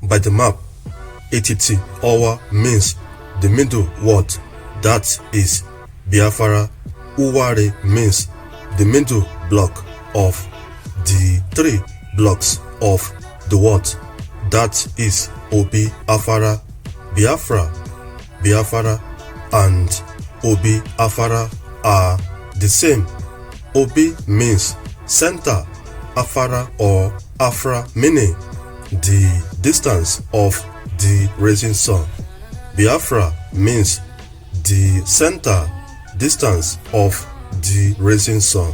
by the map. Etiti Ouwarre means the middle word, that is Biafra. Ouwarre means the middle block of the 3 blocks of the word, that is Obi Afara. Biafra and Obi Afara are the same. Obi means center, Afara or Afra meaning the distance of the rising sun. Biafra means the center distance of the rising sun.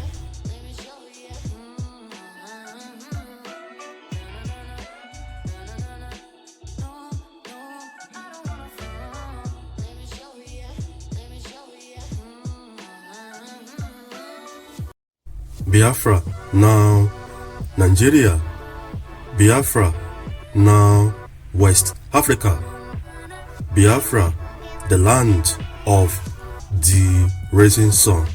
Biafra, now Nigeria. Biafra, now West Africa. Biafra, the land of the rising sun.